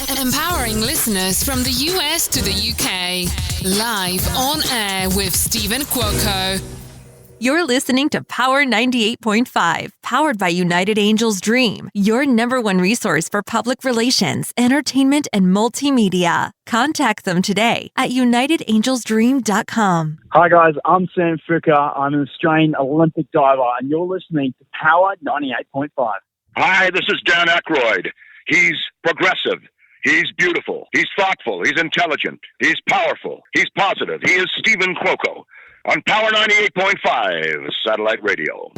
Empowering listeners from the US to the UK. Live on air with Stephen Cuoco. You're listening to Power 98.5, powered by United Angels Dream, your number one resource for public relations, entertainment, and multimedia. Contact them today at unitedangelsdream.com. Hi guys, I'm Sam Fuka. I'm an Australian Olympic diver, and you're listening to Power 98.5. Hi, this is Dan Aykroyd. He's progressive. He's beautiful. He's thoughtful. He's intelligent. He's powerful. He's positive. He is Stephen Cuoco on Power 98.5 Satellite Radio.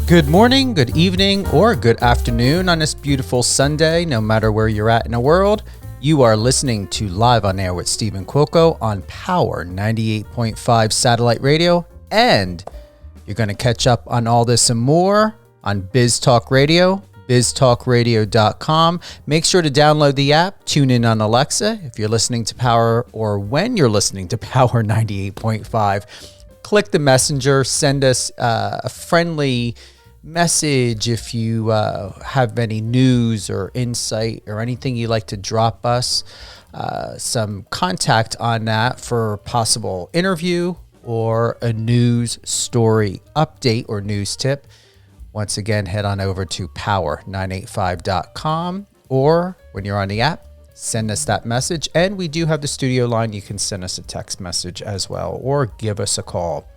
Good morning, good evening, or good afternoon on this beautiful Sunday, no matter where you're at in the world. You are listening to Live on Air with Stephen Cuoco on Power 98.5 Satellite Radio, and you're going to catch up on all this and more on Biz Talk Radio, biztalkradio.com. Make sure to download the app, tune in on Alexa. If you're listening to Power, or when you're listening to Power 98.5, click the messenger, send us a friendly message if you have any news or insight or anything you'd like to drop us, some contact on that for possible interview or a news story update or news tip. Once again, head on over to power985.com, or when you're on the app, send us that message. And we do have the studio line. You can send us a text message as well, or give us a call.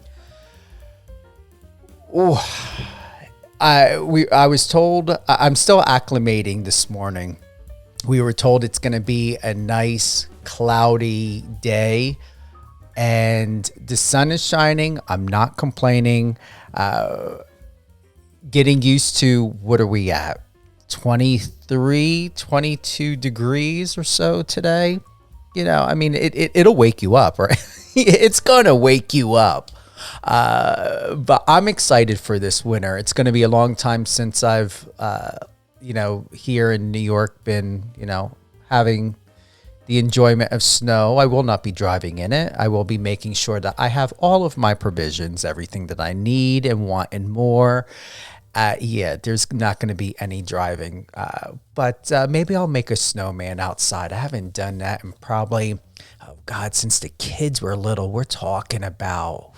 Oh, I was told, I'm still acclimating this morning. We were told it's going to be a nice cloudy day, and the sun is shining. I'm not complaining. Getting used to, what are we at? 23, 22 degrees or so today. You know, I mean, it'll wake you up, right? It's going to wake you up. But I'm excited for this winter. It's going to be a long time since I've, here in New York been, having the enjoyment of snow. I will not be driving in it. I will be making sure that I have all of my provisions, everything that I need and want and more. There's not going to be any driving, but maybe I'll make a snowman outside. I haven't done that in probably, since the kids were little. We're talking about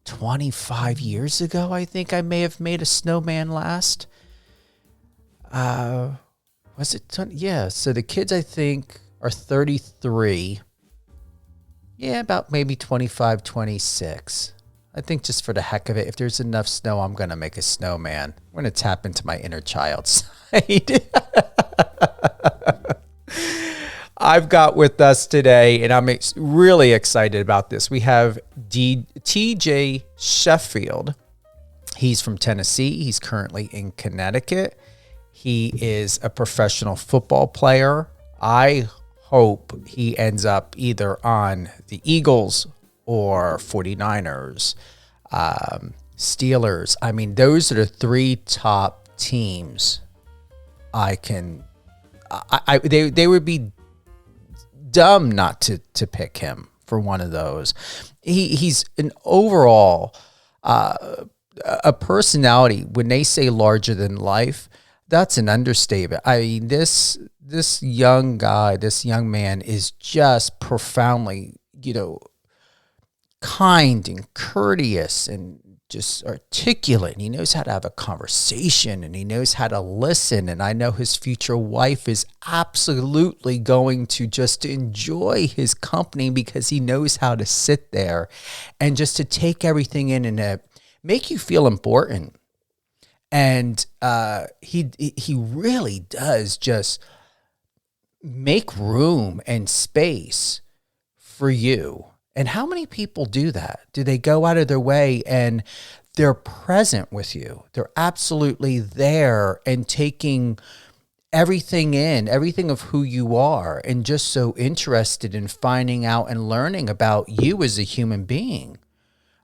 25 years ago, I think I may have made a snowman last. Was it? Yeah, so the kids, I think, are 33. Yeah, about maybe 25, 26. I think just for the heck of it, if there's enough snow, I'm going to make a snowman. I'm going to tap into my inner child side. I've got with us today, and I'm really excited about this. We have TJ Sheffield. He's from Tennessee. He's currently in Connecticut. He is a professional football player. I hope he ends up either on the Eagles or 49ers, Steelers. I mean, those are the three top teams. They would be dumb not to pick him for one of those. He's an overall a personality. When they say larger than life, that's an understatement. I mean, this young guy, this young man is just profoundly, kind and courteous and just articulate. And he knows how to have a conversation, and he knows how to listen. And I know his future wife is absolutely going to just enjoy his company, because he knows how to sit there and just to take everything in and make you feel important. And he really does just make room and space for you. And how many people do that? Do they go out of their way and they're present with you? They're absolutely there and taking everything in, everything of who you are, and just so interested in finding out and learning about you as a human being.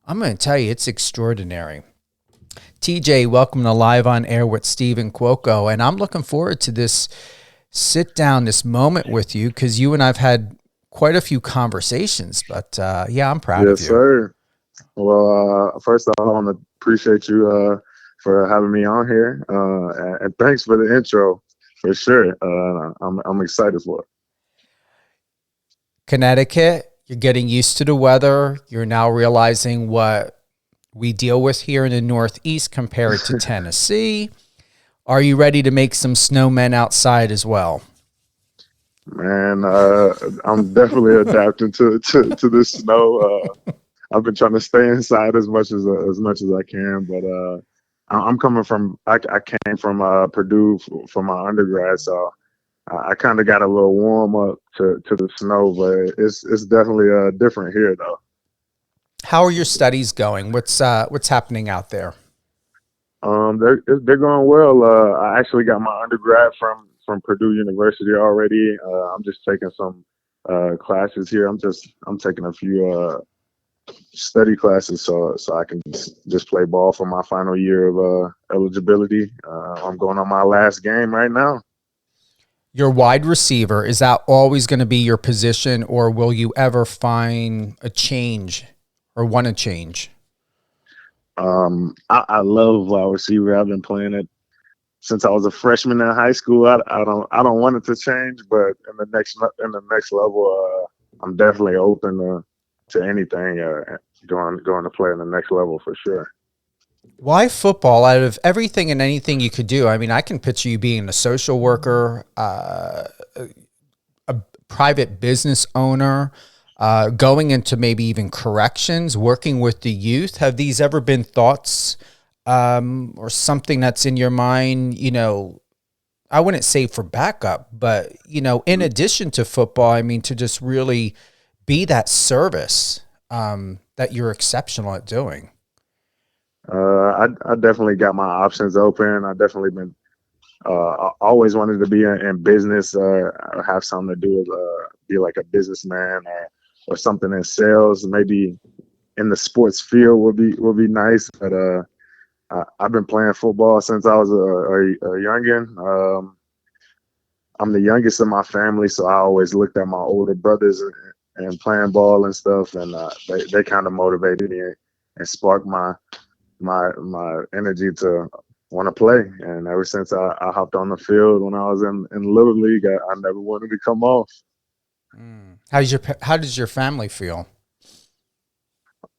I'm going to tell you, it's extraordinary. TJ, welcome to Live on Air with Stephen Cuoco, and I'm looking forward to this sit down, this moment with you, because you and I've had quite a few conversations, but I'm proud of you. Yes, sir. Well, first of all, I want to appreciate you for having me on here, and thanks for the intro for sure. I'm excited for it. Connecticut, you're getting used to the weather. You're now realizing what we deal with here in the Northeast compared to Tennessee. Are you ready to make some snowmen outside as well? Man, I'm definitely adapting to the snow. I've been trying to stay inside as much as I can, but I'm coming from I came from Purdue for my undergrad, so I kind of got a little warm up to the snow, but it's definitely different here though. How are your studies going? What's happening out there? They're going well. I actually got my undergrad from Purdue University already. I'm just taking some classes here. I'm taking a few study classes so I can just play ball for my final year of eligibility. I'm going on my last game right now. Your wide receiver, is that always going to be your position, or will you ever find a change or want to change? I love wide receiver. I've been playing it since I was a freshman in high school. I don't want it to change, but in the next level, I'm definitely open to anything. Going to play in the next level for sure. Why football? Out of everything and anything you could do, I mean, I can picture you being a social worker, a private business owner, going into maybe even corrections, working with the youth. Have these ever been thoughts or something that's in your mind, I wouldn't say for backup, but, in addition to football, I mean, to just really be that service that you're exceptional at doing? I definitely got my options open. I definitely been always wanted to be in business or have something to do with be like a businessman or something in sales. Maybe in the sports field would be nice. But I've been playing football since I was a youngin. I'm the youngest in my family, so I always looked at my older brothers and playing ball and stuff, and they kind of motivated me and sparked my energy to want to play. And ever since I hopped on the field when I was in Little League, I never wanted to come off. How does your family feel?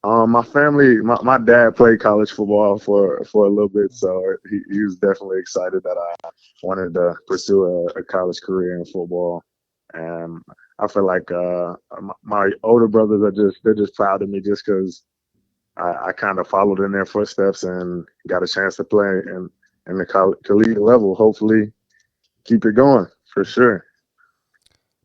My family, my dad played college football for a little bit, so he was definitely excited that I wanted to pursue a college career in football. And I feel like my older brothers they're just proud of me just because I kind of followed in their footsteps and got a chance to play in the collegiate level. Hopefully, keep it going for sure.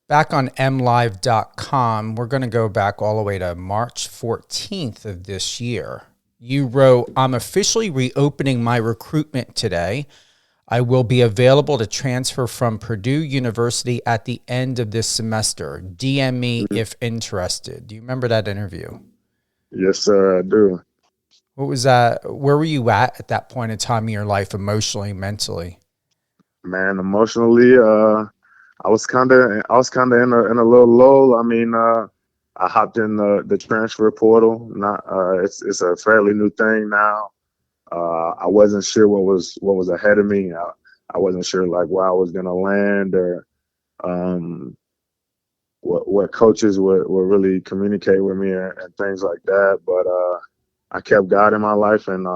Back on mlive.com, we're going to go back all the way to March 14th of this year. You wrote, "I'm officially reopening my recruitment today. I will be available to transfer from Purdue University at the end of this semester. DM me if interested." Do you remember that interview? Yes, sir, I do. What was that? Where were you at that point in time in your life, emotionally, mentally? Man, emotionally, I was kind of in a little lull. I mean, I hopped in the transfer portal. It's a fairly new thing now. I wasn't sure what was ahead of me. I wasn't sure like where I was gonna land or what coaches would really communicate with me and things like that. But I kept God in my life and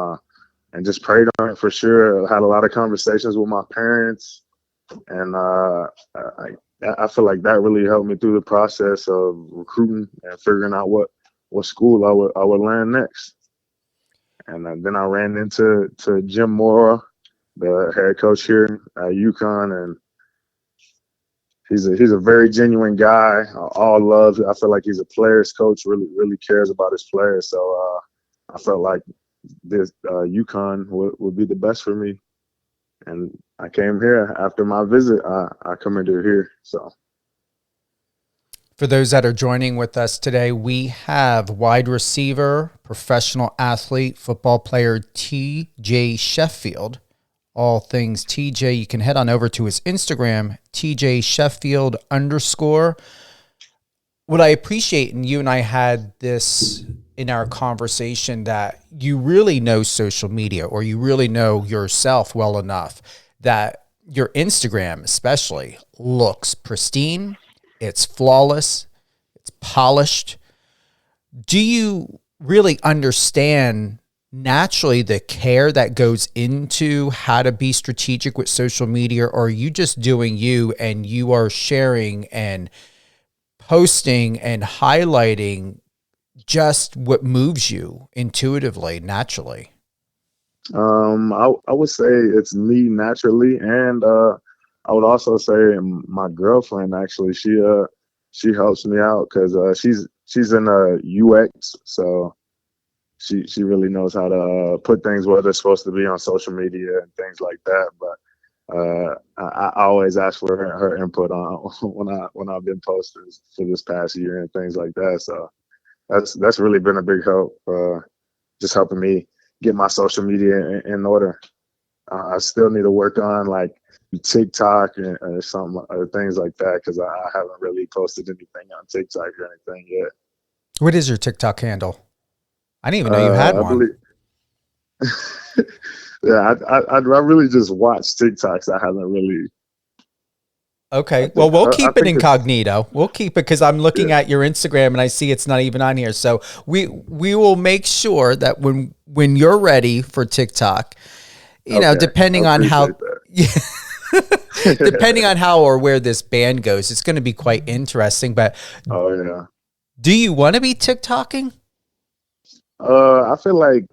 just prayed on it for sure. I had a lot of conversations with my parents, and I feel like that really helped me through the process of recruiting and figuring out what school I would land next. And then I ran into Jim Mora, the head coach here at UConn, and he's a very genuine guy. All love. I feel like he's a player's coach. Really cares about his players. So I felt like this UConn would be the best for me. And I came here after my visit. I committed here. So, for those that are joining with us today, we have wide receiver, professional athlete, football player TJ Sheffield. All things TJ. You can head on over to his Instagram, TJ Sheffield _. what I appreciate, and you and I had this in our conversation, that you really know social media, or you really know yourself well enough that your Instagram especially looks pristine. It's flawless. It's polished. Do you really understand naturally the care that goes into how to be strategic with social media, or are you just doing you and you are sharing and posting and highlighting just what moves you intuitively, naturally? I would say it's me naturally, and I would also say my girlfriend actually. She helps me out because she's in UX, so she really knows how to put things where they're supposed to be on social media and things like that. But I always ask for her input on when I've been posting for this past year and things like that. So that's really been a big help, just helping me get my social media in order. I still need to work on like TikTok and some things like that, because I haven't really posted anything on TikTok or anything yet. What is your TikTok handle? I didn't even know you had one. Yeah, I really just watch TikToks. I haven't really. Okay, well, we'll keep it incognito. We'll keep it, because I'm looking at your Instagram and I see it's not even on here. So we will make sure that when you're ready for TikTok, you know, depending on how, depending on how or where this band goes, it's going to be quite interesting. But do you want to be TikToking? I feel like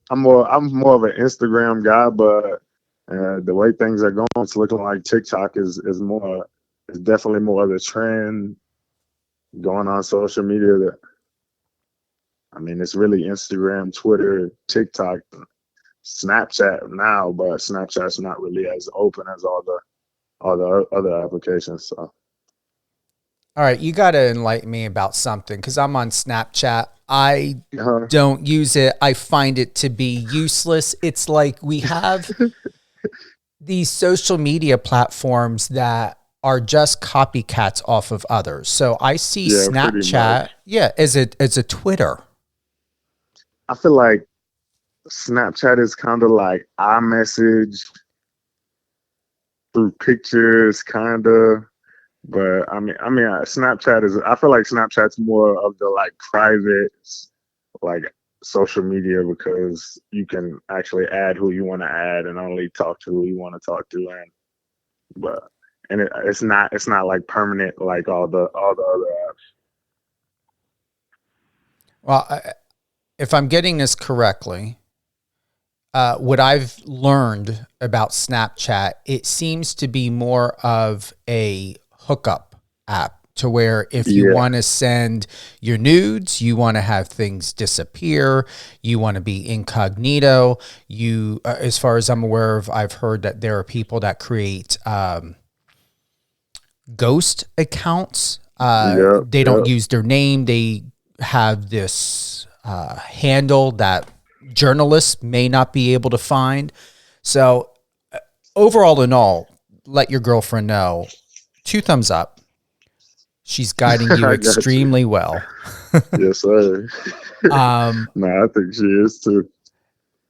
I'm more of an Instagram guy, but the way things are going, it's looking like TikTok is definitely more of the trend going on social media. I mean, it's really Instagram, Twitter, TikTok, Snapchat now, but Snapchat's not really as open as all the other applications. So. All right, you got to enlighten me about something, because I'm on Snapchat. I don't use it. I find it to be useless. It's like we have these social media platforms that are just copycats off of others. So I see Snapchat, as a Twitter. I feel like Snapchat is kind of like iMessage through pictures, kind of. But I mean, Snapchat is. I feel like Snapchat's more of the like private, like social media, because you can actually add who you want to add and only talk to who you want to talk to, it's not like permanent like all the other apps. Well, if I'm getting this correctly, what I've learned about Snapchat, it seems to be more of a hookup app, to where if you want to send your nudes, you want to have things disappear, you want to be incognito, as far as I'm aware of, I've heard that there are people that create ghost accounts. They don't use their name. They have this handle that journalists may not be able to find. So overall in all, let your girlfriend know, 2 thumbs up. She's guiding you extremely well. Yes, sir. I think she is too.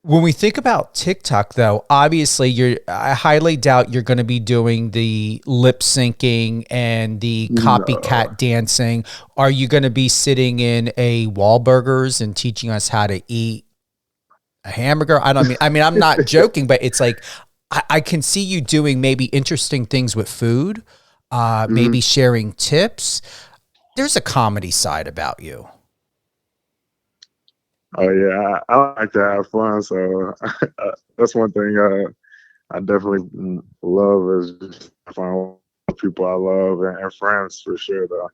When we think about TikTok, though, obviously I highly doubt you're going to be doing the lip syncing and the copycat dancing. Are you going to be sitting in a Wahlburgers and teaching us how to eat a hamburger? I mean, I'm not joking, but it's like, I can see you doing maybe interesting things with food, maybe sharing tips. There's a comedy side about you. Oh yeah, I like to have fun, so that's one thing I definitely love, is just fun with people I love and friends for sure, though.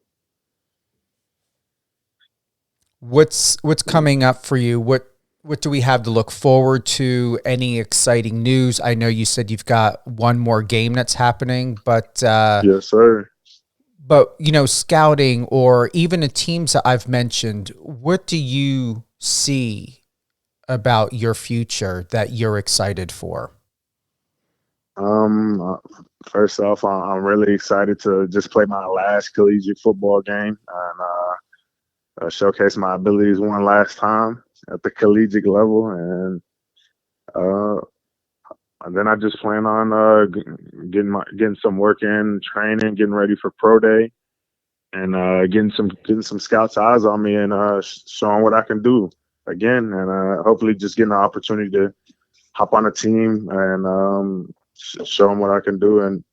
What's coming up for you? What do we have to look forward to? Any exciting news? I know you said you've got one more game that's happening, but yes, sir. But scouting, or even the teams that I've mentioned, what do you see about your future that you're excited for? First off, I'm really excited to just play my last collegiate football game and showcase my abilities one last time at the collegiate level, uh, and then I just plan on getting some work in, training, getting ready for pro day, and getting some scouts' eyes on me and showing what I can do again, and hopefully just getting the opportunity to hop on a team and show them what I can do and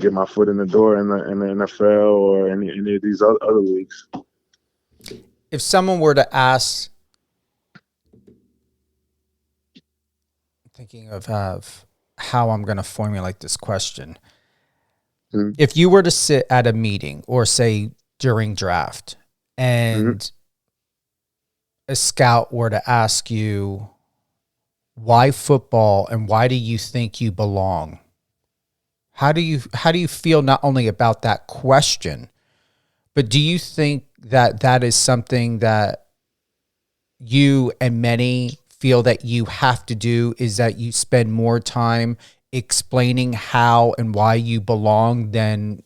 get my foot in the door in the NFL or any of these other leagues. If someone were to ask, thinking of how I'm going to formulate this question, if you were to sit at a meeting or say during draft and a scout were to ask you, why football and why do you think you belong? How do you feel not only about that question, but do you think that that is something that you and many feel that you have to do, is that you spend more time explaining how and why you belong than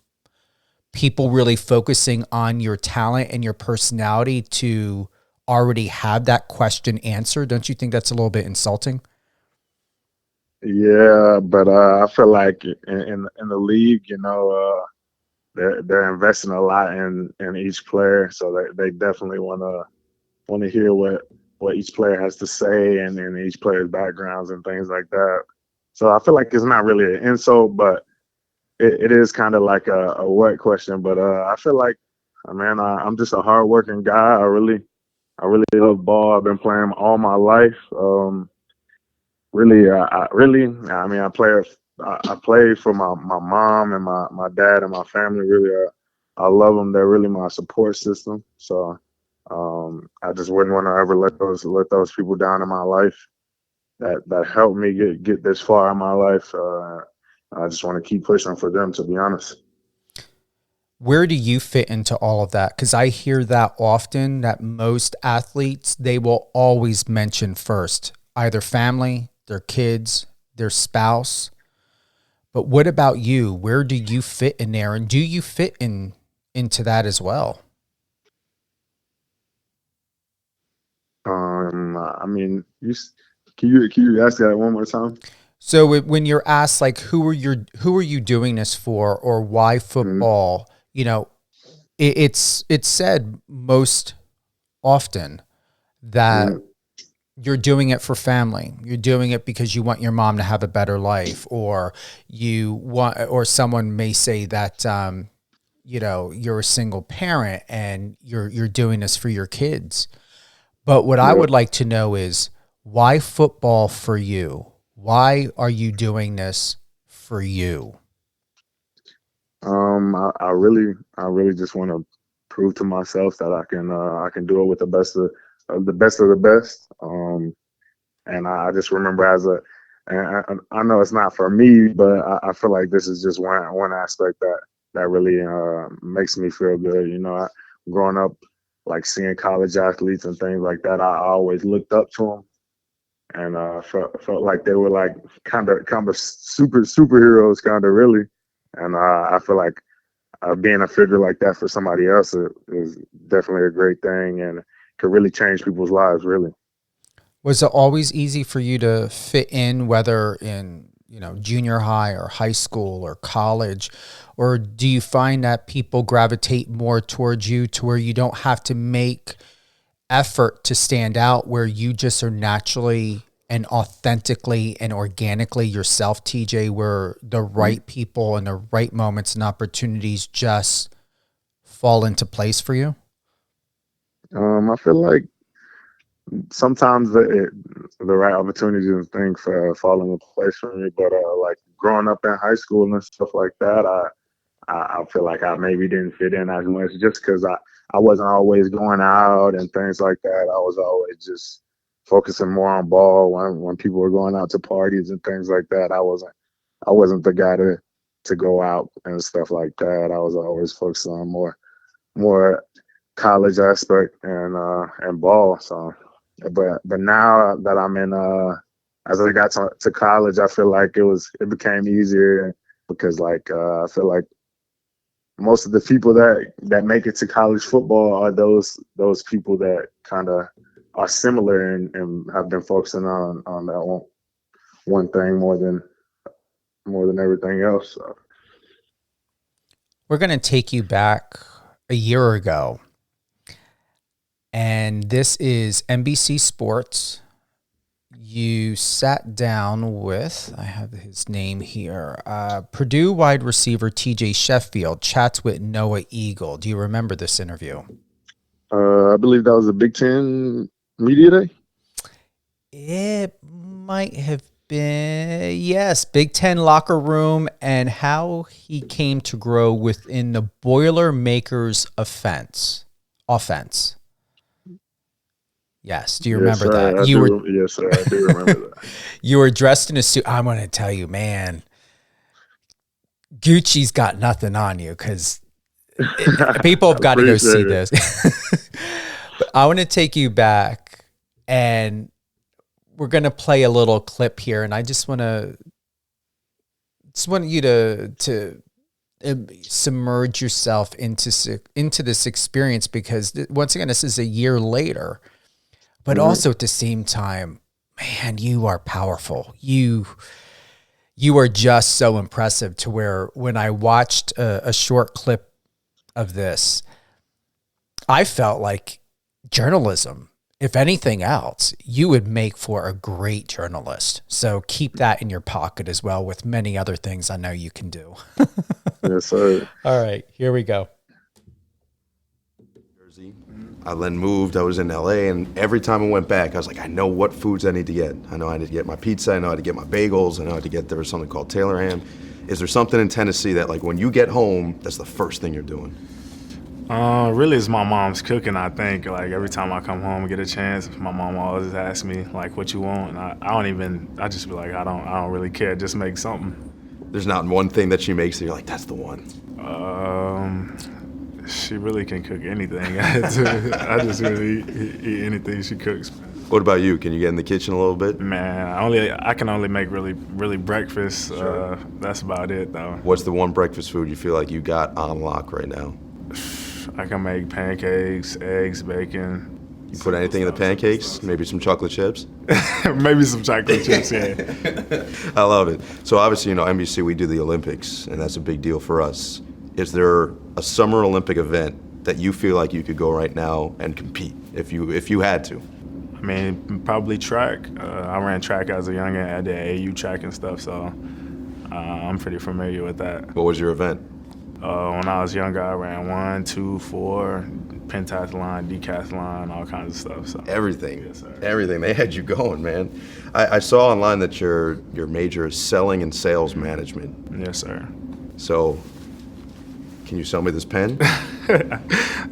people really focusing on your talent and your personality to already have that question answered? Don't you think that's a little bit insulting? Yeah, but I feel like in the league, they're investing a lot in each player, so they definitely want to hear what each player has to say and each player's backgrounds and things like that. So I feel like it's not really an insult, but it is kind of like a what question. But I feel like, man, I'm just a hardworking guy. I really love ball. I've been playing all my life. I play for my mom and my dad and my family. Really, I love them. They're really my support system. So I just wouldn't want to ever let those people down in my life that helped me get this far in my life. I just want to keep pushing for them, to be honest. Where do you fit into all of that? Because I hear that often, that most athletes, they will always mention first either family, their kids, their spouse. But what about you? Where do you fit in there? And do you fit into that as well? I mean, can you ask that one more time? So when you're asked, like, who are you doing this for, or why football? It's said most often that you're doing it for family. You're doing it because you want your mom to have a better life, or someone may say that you're a single parent and you're doing this for your kids. But what I would like to know is, why football for you? Why are you doing this for you? I really just want to prove to myself that I can do it with the best of the best. And I just remember and I know it's not for me, but I feel like this is just one aspect that really makes me feel good. Growing up, like seeing college athletes and things like that, I always looked up to them and felt like they were like kind of superheroes, kind of really. And I feel like being a figure like that for somebody else is definitely a great thing and could really change people's lives, really. Was it always easy for you to fit in, whether in junior high or high school or college, or do you find that people gravitate more towards you to where you don't have to make effort to stand out, where you just are naturally and authentically and organically yourself, TJ, where the right people and the right moments and opportunities just fall into place for you? I feel like sometimes the right opportunities and things fall into place for me, but like growing up in high school and stuff like that, I feel like I maybe didn't fit in as much just because I wasn't always going out and things like that. I was always just focusing more on ball when people were going out to parties and things like that. I wasn't the guy to go out and stuff like that. I was always focused on more college aspect and ball. So, but now that I'm in as I got to college, I feel like it became easier because I feel like most of the people that make it to college football are those people that kind of are similar and have been focusing on that one thing more than everything else. So. We're going to take you back a year ago, and this is NBC Sports. You sat down with, I have his name here, Purdue wide receiver TJ Sheffield chats with Noah Eagle. Do you remember this interview? I believe that was a Big Ten Media Day. It might have been, yes, Big Ten locker room and how he came to grow within the Boilermakers offense. Yes. Do you remember that? Yes, sir. I do remember that. You were dressed in a suit. I'm going to tell you, man, Gucci's got nothing on you because people have got to go see this. But I want to take you back, and we're going to play a little clip here. And I just want you to submerge yourself into this experience, because once again, this is a year later. But also at the same time, man, you are powerful. You are just so impressive to where when I watched a short clip of this, I felt like journalism, if anything else, you would make for a great journalist. So keep that in your pocket as well with many other things I know you can do. Yes, sir. All right, here we go. I then moved. I was in LA, and every time I went back, I was like, I know what foods I need to get. I know I need to get my pizza. I know how to get my bagels. I know how to get, there was something called Taylor ham. Is there something in Tennessee that, like, when you get home, that's the first thing you're doing? Really, it's my mom's cooking, I think. Like, every time I come home and get a chance, my mom always asks me, like, what you want? And I just be like, I don't really care. Just make something. There's not one thing that she makes that you're like, that's the one. She really can cook anything. I just really eat anything she cooks. What about you? Can you get in the kitchen a little bit? Man, I can only make really breakfast. Sure. That's about it, though. What's the one breakfast food you feel like you got on lock right now? I can make pancakes, eggs, bacon. You put anything in the pancakes? Maybe some chocolate chips? Maybe some chocolate chips, yeah. I love it. So obviously, NBC, we do the Olympics, and that's a big deal for us. Is there a summer Olympic event that you feel like you could go right now and compete if you had to? I mean, probably track. I ran track as a youngin'. I did AU track and stuff, so I'm pretty familiar with that. What was your event? When I was younger, I ran 1, 2, 4, pentathlon, decathlon, all kinds of stuff. So everything, yes, sir. Everything. They had you going, man. I saw online that your major is selling and sales management. Yes, sir. So, can you sell me this pen?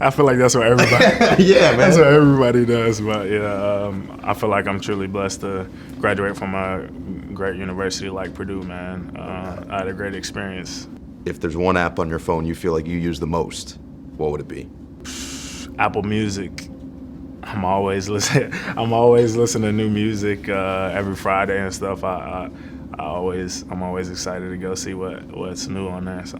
I feel like that's what everybody. Yeah, man. That's what everybody does. But yeah, I feel like I'm truly blessed to graduate from a great university like Purdue, man. I had a great experience. If there's one app on your phone you feel like you use the most, what would it be? Apple Music. I'm always listening to new music every Friday and stuff. I'm always excited to go see what's new on there. So.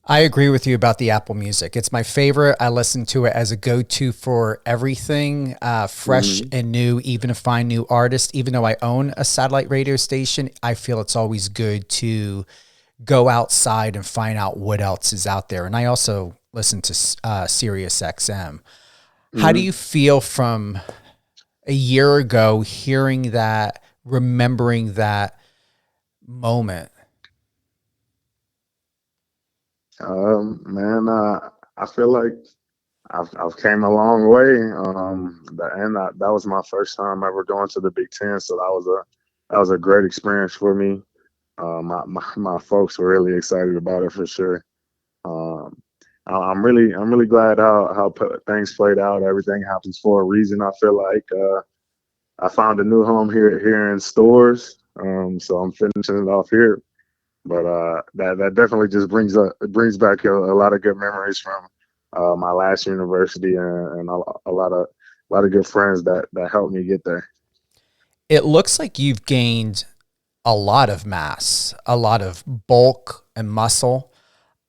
I agree with you about the Apple Music. It's my favorite. I listen to it as a go-to for everything, fresh and new, even to find new artists. Even though I own a satellite radio station, I feel it's always good to go outside and find out what else is out there. And I also listen to Sirius XM. How do you feel from a year ago, hearing that, remembering that moment? Man, I feel like I've came a long way. That was my first time ever going to the Big Ten, so that was a great experience for me. My folks were really excited about it for sure. I'm really glad how things played out. Everything happens for a reason. I feel like I found a new home here in Storrs, so I'm finishing it off here. But that definitely just brings back a lot of good memories from my last university and a lot of good friends that helped me get there. it looks like you've gained a lot of mass, a lot of bulk and muscle.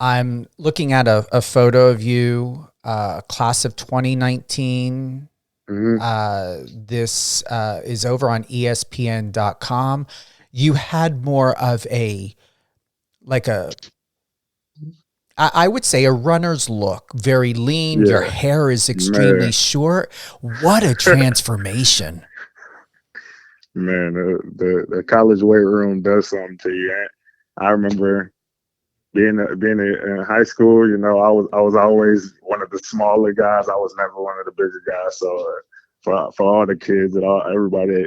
I'm looking at a photo of you, class of 2019. This is over on ESPN.com. You had more of I would say a runner's look, very lean. Yeah. Your hair is extremely short. What a transformation. Man, the college weight room does something to you. I remember being in high school. You know, I was always one of the smaller guys. I was never one of the bigger guys. So for all the kids and everybody,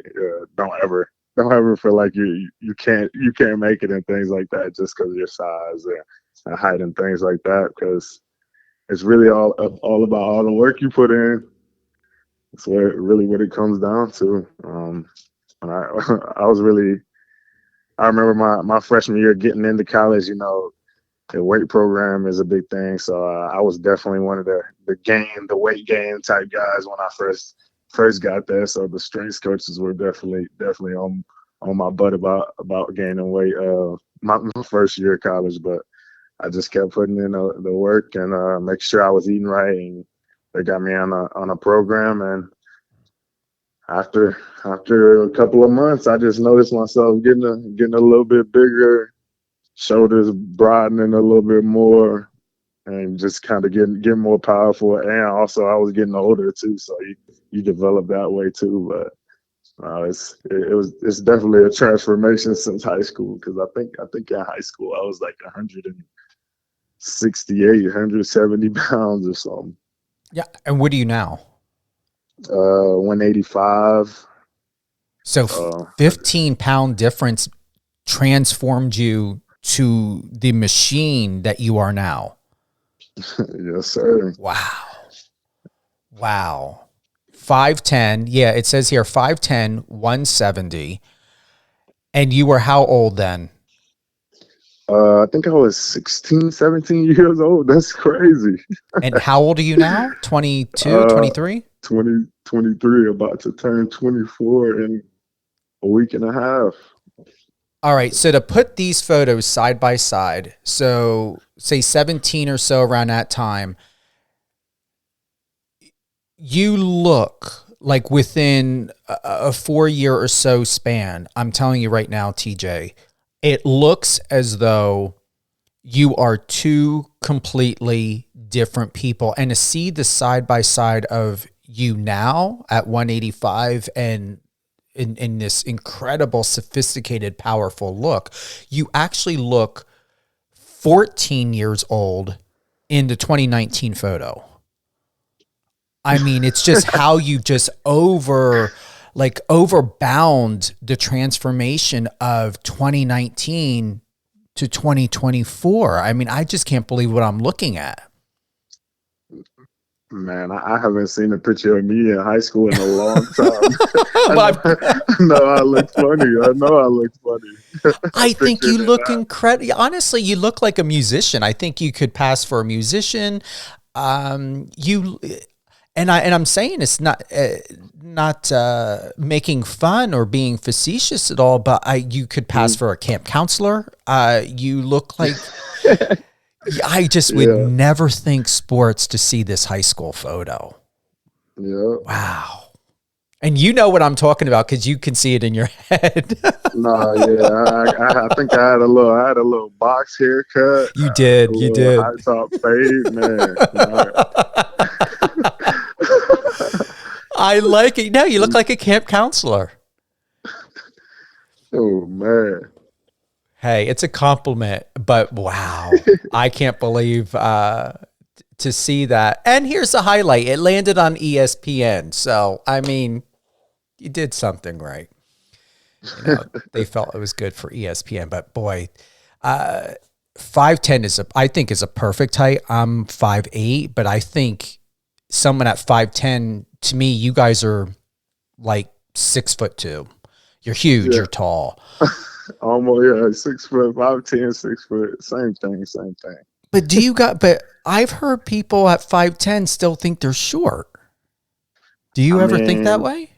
don't ever feel like you can't make it and things like that just because of your size and height and things like that. Because it's really all about all the work you put in. That's what it comes down to. And I remember my freshman year getting into college, you know, the weight program is a big thing. So I was definitely one of the weight gain type guys when I first got there. So the strength coaches were definitely on my butt about gaining weight my first year of college. But I just kept putting in the work and make sure I was eating right. And they got me on a program. And after a couple of months, I just noticed myself getting a little bit bigger, shoulders broadening a little bit more, and just kind of getting more powerful. And also, I was getting older too, so you develop that way too. But it's definitely a transformation since high school, because I think in high school I was like 168, 170 pounds or something. Yeah, and what are you now? 185. So 15-pound difference transformed you to the machine that you are now. Yes, sir. Wow. 5'10". Yeah, it says here 5'10", 170. And you were how old then? I think I was 16, 17 years old. That's crazy. And how old are you now? 22, 23? 23, about to turn 24 in a week and a half. All right, so to put these photos side by side, so say 17 or so around that time, you look like within a 4-year or so span, I'm telling you right now, TJ, it looks as though you are two completely different people. And to see the side by side of you now at 185 and in this incredible, sophisticated, powerful look, you actually look 14 years old in the 2019 photo. I mean, it's just how you just overbound the transformation of 2019 to 2024. I mean, I just can't believe what I'm looking at. Man, I haven't seen a picture of me in high school in a long time. No, I look funny. I know I look funny. I think you look incredible. Honestly, you look like a musician. I think you could pass for a musician. I'm saying it's not making fun or being facetious at all, but you could pass for a camp counselor. You look like. I just would never think sports to see this high school photo. Yeah. Wow. And you know what I'm talking about because you can see it in your head. I think I had a little box haircut. You did. You did. High top fade, man. I like it. No, you look like a camp counselor. Oh man. Hey, it's a compliment, but wow, I can't believe to see that. And here's the highlight. It landed on ESPN. So, I mean, you did something right. You know, they felt it was good for ESPN, but boy, 5'10" I think is a perfect height. I'm 5'8", but I think someone at 5'10", to me, you guys are like 6'2". You're huge. You're tall. Almost, 6 foot, 5'10", 6 foot, same thing. But I've heard people at 5'10" still think they're short. Do you ever think that way?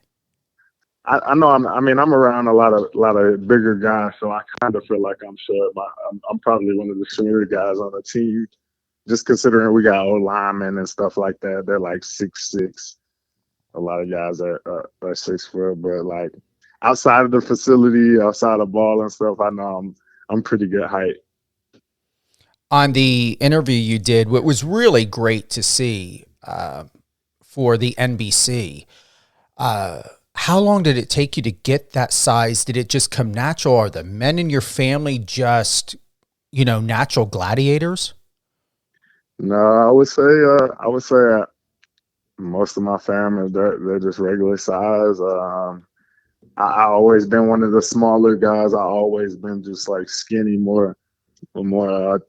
I know I'm around a lot of bigger guys, so I kind of feel like I'm short. But I'm probably one of the shorter guys on the team, just considering we got old linemen and stuff like that. They're like 6'6". A lot of guys are 6 foot, but like outside of the facility, outside of ball and stuff, I know I'm pretty good height. On the interview you did, what was really great to see for the NBC, how long did it take you to get that size? Did it just come natural? Are the men in your family just, natural gladiators? No, I would say most of my family they're just regular size. I always been one of the smaller guys. I always been just like skinny, more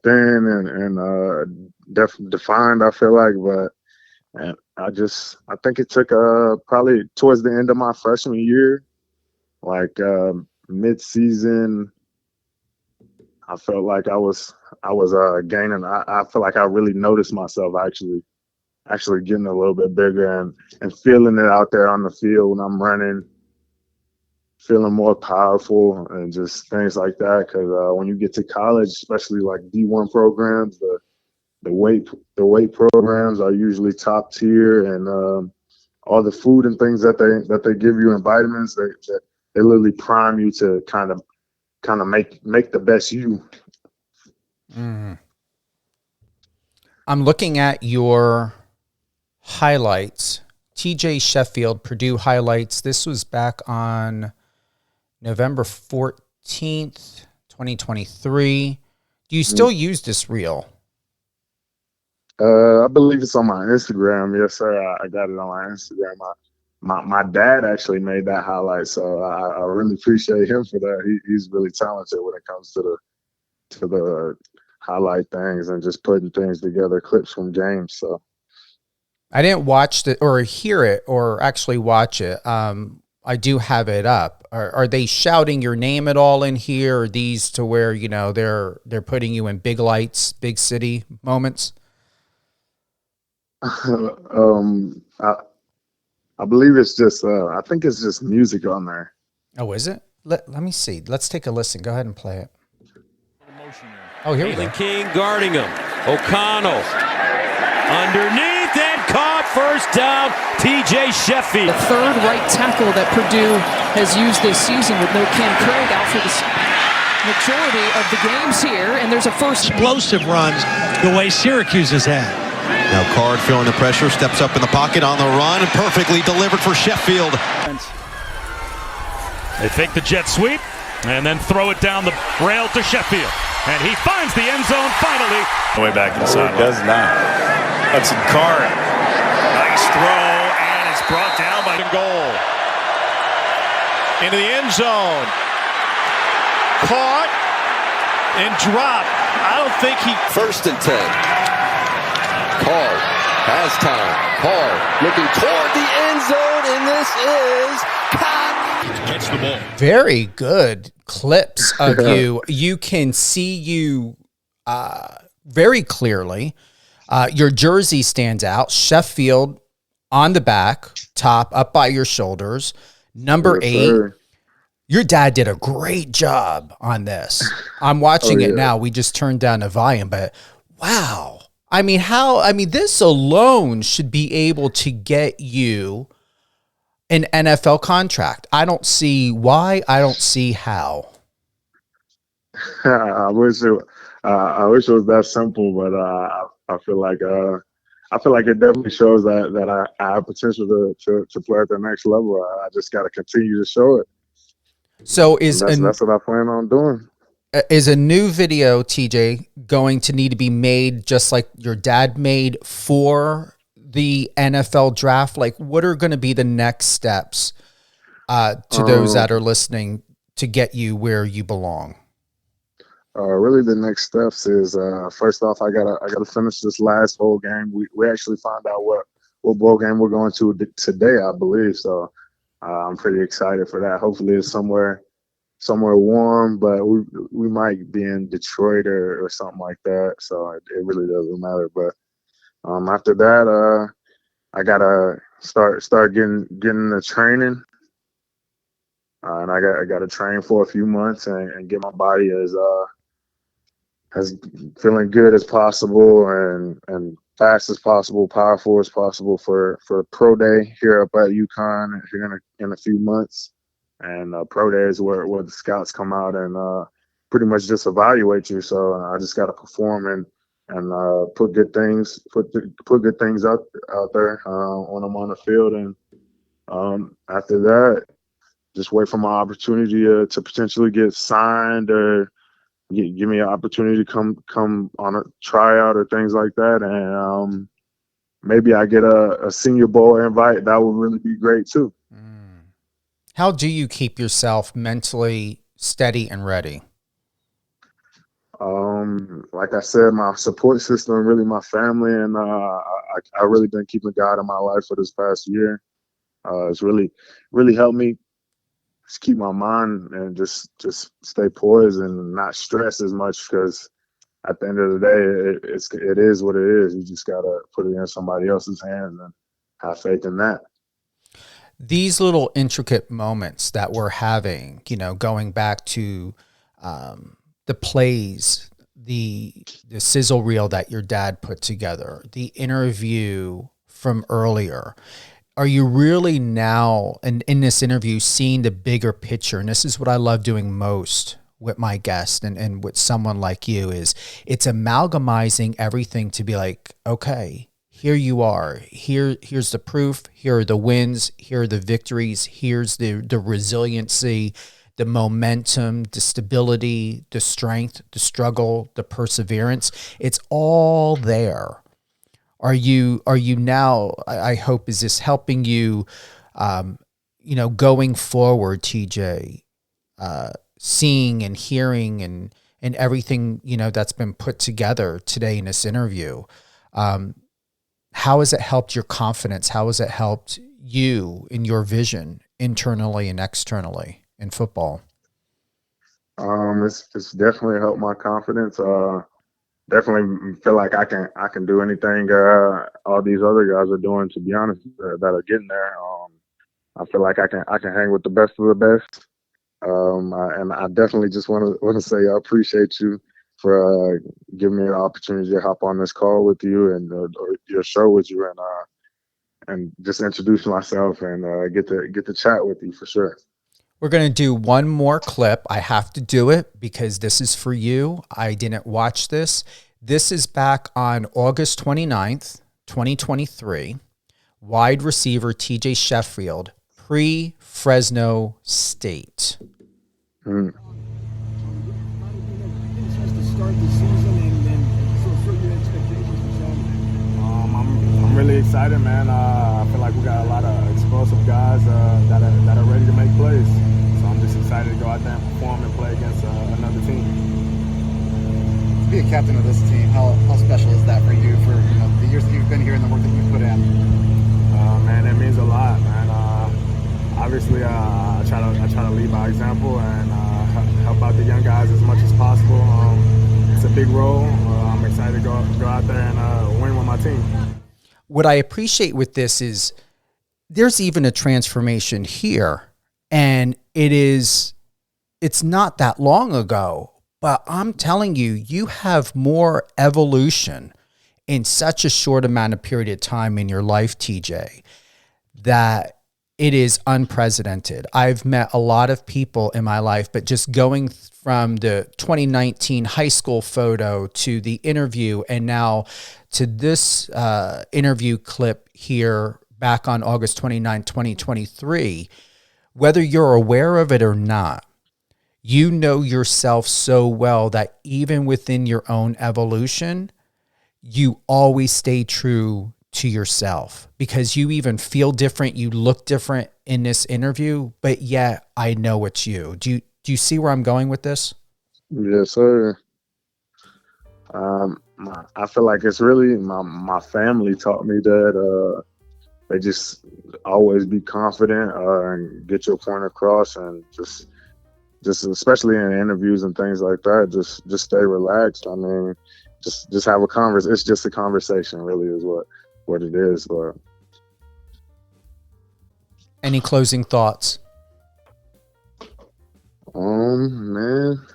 thin and defined. I feel like, but and I think it took probably towards the end of my freshman year, like mid-season. I felt like I was gaining. I feel like I really noticed myself actually getting a little bit bigger and feeling it out there on the field when I'm running, feeling more powerful and just things like that. Because when you get to college, especially like D1 programs, the weight programs are usually top tier, and all the food and things that they give you and vitamins, they literally prime you to kind of make the best you. Mm. I'm looking at your highlights. TJ Sheffield, Purdue highlights. This was back on November 14th, 2023. Do you still use this reel? I believe it's on my Instagram. Yes, sir. I got it on my Instagram. My dad actually made that highlight, so I really appreciate him for that. He's really talented when it comes to the highlight things and just putting things together, clips from games. So I didn't watch it or hear it or actually watch it. I do have it up. Are they shouting your name at all in here? Or these to where they're putting you in big lights, big city moments? I believe it's just I think it's just music on there. Oh, is it? Let me see. Let's take a listen. Go ahead and play it. Oh, here we go. King guarding him. O'Connell underneath and caught. First down. TJ Sheffield. The third right tackle that Purdue has used this season with no Ken Craig out for the majority of the games here, and there's a first explosive runs the way Syracuse has had. Now Card feeling the pressure, steps up in the pocket on the run, and perfectly delivered for Sheffield. They fake the jet sweep and then throw it down the rail to Sheffield. And he finds the end zone finally. Way back inside. It does not. Hudson Card. Nice throw, and it's brought down by the goal. Into the end zone. Caught and dropped. I don't think he... First and 10. Card has time. Card looking toward the end zone, and this is caught. Catch the ball. Very good clips of you. You can see you very clearly. Your jersey stands out. Sheffield on the back, top, up by your shoulders. Number 8. Sir. Your dad did a great job on this. I'm watching it now. We just turned down the volume, but wow. This alone should be able to get you an NFL contract. I don't see why. I don't see how. I wish it was that simple, but I feel like it definitely shows that I have potential to play at the next level. I just got to continue to show it. So that's what I plan on doing. Is a new video, TJ, going to need to be made just like your dad made for the NFL draft? Like, what are going to be the next steps to those that are listening to get you where you belong? Really, the next steps is first off, I gotta finish this last bowl game. We actually found out what bowl game we're going to today, I believe. So I'm pretty excited for that. Hopefully, it's somewhere warm, but we might be in Detroit or something like that. So it really doesn't matter. But after that, I gotta start getting the training. and I got to train for a few months and get my body as feeling good as possible and fast as possible, powerful as possible for pro day here up at UConn here in a few months. And pro day is where the scouts come out and pretty much just evaluate you. So I just got to perform and put good things out there when I'm on the field. And after that, just wait for my opportunity to potentially get signed or give me an opportunity to come on a tryout or things like that. And maybe I get a Senior Bowl invite. That would really be great too. How do you keep yourself mentally steady and ready? Like I said, my support system, really my family, and I really been keeping God in my life for this past year. It's really helped me just keep my mind and just stay poised and not stress as much, because at the end of the day, it is what it is. You just gotta put it in somebody else's hands and have faith in that. These little intricate moments that we're having, going back to the plays, the sizzle reel that your dad put together, the interview from earlier. Are you really now, in this interview, seeing the bigger picture? And this is what I love doing most with my guest and with someone like you, is it's amalgamizing everything to be like, okay, here you are. Here's the proof. Here are the wins. Here are the victories. Here's the resiliency, the momentum, the stability, the strength, the struggle, the perseverance. It's all there. Are you now, I hope, is this helping you, going forward, TJ, seeing and hearing and everything, that's been put together today in this interview? How has it helped your confidence? How has it helped you in your vision internally and externally in football? It's definitely helped my confidence. Definitely feel like I can do anything all these other guys are doing, to be honest, that are getting there. I feel like I can hang with the best of the best. And I definitely just want to say I appreciate you for giving me an opportunity to hop on this call with you and or your show with you and just introduce myself and get to chat with you for sure. We're going to do one more clip. I have to do it because this is for you. I didn't watch this. This is back on August 29th, 2023. Wide receiver TJ Sheffield, pre-Fresno State. Start the season and for your expectations for Saturday? I'm really excited, man. I feel like we got a lot of explosive guys that are ready to make plays. So I'm just excited to go out there and perform and play against another team. To be a captain of this team, how special is that for you? For the years that you've been here and the work that you've put in. Man, it means a lot, man. Obviously, I try to lead by example and help out the young guys as much as possible. It's a big role. I'm excited to go out there and win with my team. What I appreciate with this is there's even a transformation here, and it's not that long ago, but I'm telling you, you have more evolution in such a short amount of period of time in your life, TJ, that it is unprecedented. I've met a lot of people in my life, but just going from the 2019 high school photo to the interview and now to this interview clip here back on August 29, 2023, whether you're aware of it or not, you know yourself so well that even within your own evolution, you always stay true to yourself because you even feel different. You look different in this interview, but yet I know it's you. Do you see where I'm going with this? Yes, sir. I feel like it's really my family taught me that they just always be confident and get your point across, and just especially in interviews and things like that, just stay relaxed. I mean, just have a conversation. It's just a conversation, really, is what it is. But any closing thoughts? Man,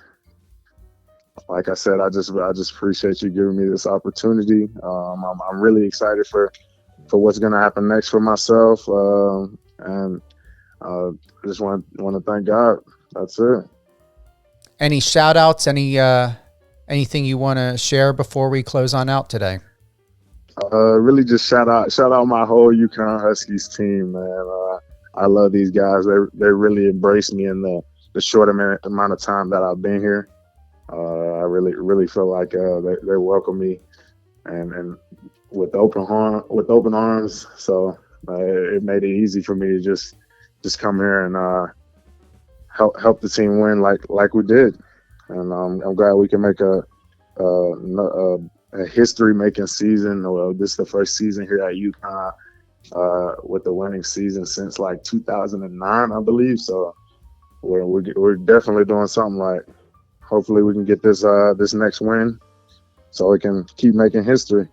like I said, I just appreciate you giving me this opportunity. I'm really excited for what's going to happen next for myself, and I just want to thank God. That's it. Any shout outs? Anything you want to share before we close on out today? Really just shout out my whole UConn Huskies team, man. I love these guys. They really embraced me in the short amount of time that I've been here. I really feel like they welcome me and with open arms. So it made it easy for me to just come here and help the team win like we did. And I'm glad we can make a history-making season. Well, this is the first season here at UConn with the winning season since like 2009, I believe. So we're definitely doing something right. Hopefully we can get this next win so we can keep making history.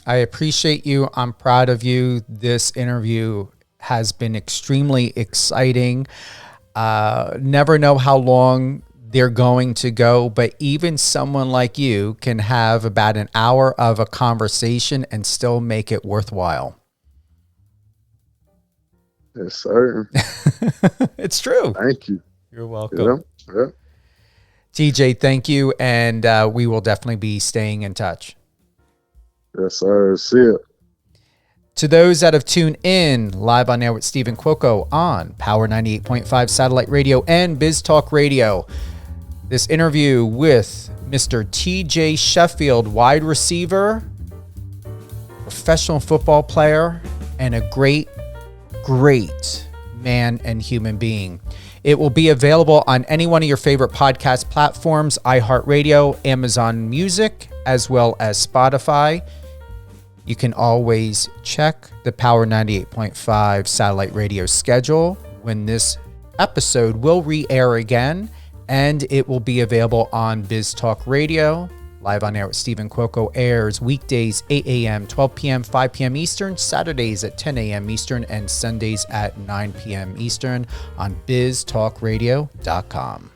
I appreciate you. I'm proud of you. This interview has been extremely exciting. Never know how long they're going to go, but even someone like you can have about an hour of a conversation and still make it worthwhile. Yes, sir. It's true. Thank you. You're welcome. Yeah. TJ, thank you, and we will definitely be staying in touch. Yes, sir. See ya. To those that have tuned in live on air with Stephen Cuoco on Power 98.5 Satellite Radio and Biz Talk Radio, this interview with Mr. TJ Sheffield, wide receiver, professional football player, and a great man and human being. It will be available on any one of your favorite podcast platforms, iHeartRadio, Amazon Music, as well as Spotify. You can always check the Power 98.5 Satellite Radio schedule when this episode will re-air again, and it will be available on Biz Talk Radio. Live on Air with Stephen Cuoco airs weekdays 8 a.m., 12 p.m., 5 p.m. Eastern, Saturdays at 10 a.m. Eastern, and Sundays at 9 p.m. Eastern on biztalkradio.com.